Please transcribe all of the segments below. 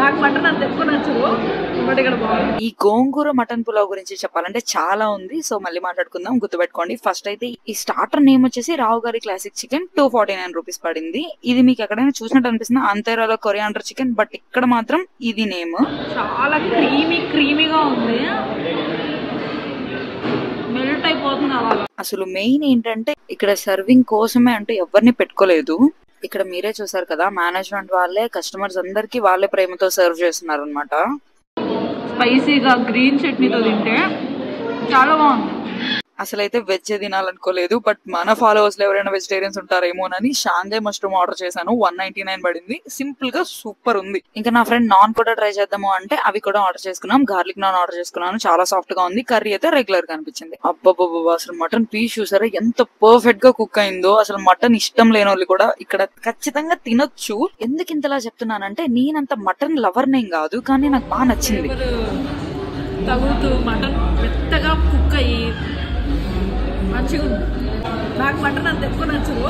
నాకు మటన్ అంత ఎక్కువ నచ్చదు, బట్ ఇక్కడ బాగుంది. ఈ గోంగూర మటన్ పులావ్ గురించి చెప్పాలంటే చాలా ఉంది, సో మళ్ళీ మాట్లాడుకుందాం. గుర్తుపెట్టుకోండి, ఫస్ట్ అయితే ఈ స్టార్టర్ నేమ్ వచ్చేసి రావు గారి క్లాసిక్ చికెన్ 249 రూపీస్ పడింది. ఇది మీకు ఎక్కడైనా చూసినట్టు అనిపిస్తుంది అంతేరాలో కొరియాండర్ చికెన్, బట్ ఇక్కడ మాత్రం ఇది నేమ్. చాలా క్రీమీగా ఉంది, మెల్ట్ అయిపోతుంది అలాగా. అసలు మెయిన్ ఏంటంటే ఇక్కడ సర్వింగ్ కోసమే అంటే ఎవరిని పెట్టుకోలేదు. ఇక్కడ మీరే చూసారు కదా, మేనేజ్మెంట్ వాళ్ళే కస్టమర్స్ అందరికి వాళ్ళే ప్రేమతో సర్వ్ చేస్తున్నారు అనమాట. స్పైసీగా గ్రీన్ చట్నీతో తింటే చాలా బాగుంది. అసలైతే వెజ్ తినాలనుకోలేదు, బట్ మన ఫాలోవర్స్ లో ఎవరైనా వెజిటేరియన్స్ ఉంటారేమోనని షాంఘై మష్రూమ్ ఆర్డర్ చేశాను. 199 పడింది. సింపుల్ గా సూపర్ ఉంది. ఇంకా నా ఫ్రెండ్ నాన్ కూడా ట్రై చేద్దాము అంటే అవి కూడా ఆర్డర్ చేసుకున్నాం. గార్లిక్ నాన్ ఆర్డర్ చేసుకున్నాను, చాలా సాఫ్ట్ గా ఉంది. కర్రీ అయితే రెగ్యులర్ గా అనిపించింది. అబ్బబ్బబ్బా, అసలు మటన్ పీస్ చూసారా ఎంత పర్ఫెక్ట్ గా కుక్ అయిందో. అసలు మటన్ ఇష్టం లేని వాళ్ళు కూడా ఇక్కడ ఖచ్చితంగా తినొచ్చు. ఎందుకు ఇంతలా చెప్తున్నానంటే నేనంత మటన్ లవర్ నేం కాదు, కానీ నాకు బాగా నచ్చింది. తగులుతూ మటన్ మెత్తగా కుక్ అయ్యి మంచిగా ఉంది. నాకు మటన్ అంత ఎక్కువ నచ్చదు,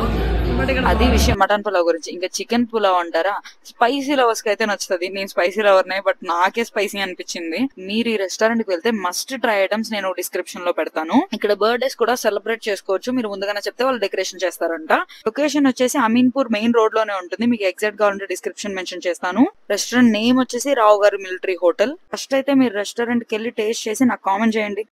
బట్ ఇక్కడ అది విషయం మటన్ పులావ్ గురించి. ఇంకా చికెన్ పులావ్ అంటారా, స్పైసీ లవర్స్ కి అయితే నచ్చుతుంది. నేను స్పైసీ లవర్నే, బట్ నాకే స్పైసీ అనిపించింది. మీరు ఈ రెస్టారెంట్ కి వెళ్తే మస్ట్ ట్రై ఐటమ్స్ నేను డిస్క్రిప్షన్ లో పెడతాను. ఇక్కడ బర్త్డేస్ కూడా సెలబ్రేట్ చేసుకోవచ్చు. మీరు ముందుగానే చెప్తే వాళ్ళు డెకరేషన్ చేస్తారంట. లొకేషన్ వచ్చేసి అమీన్పూర్ మెయిన్ రోడ్ లోనే ఉంటుంది. మీకు ఎగ్జాక్ట్ గా ఉంటే డిస్క్రిప్షన్ మెన్షన్ చేస్తాను. రెస్టారెంట్ నేమ్ వచ్చేసి రావు గారి మిలిటరీ హోటల్. ఫస్ట్ అయితే మీరు రెస్టారెంట్ కి వెళ్ళి టేస్ట్ చేసి నాకు కామెంట్ చేయండి.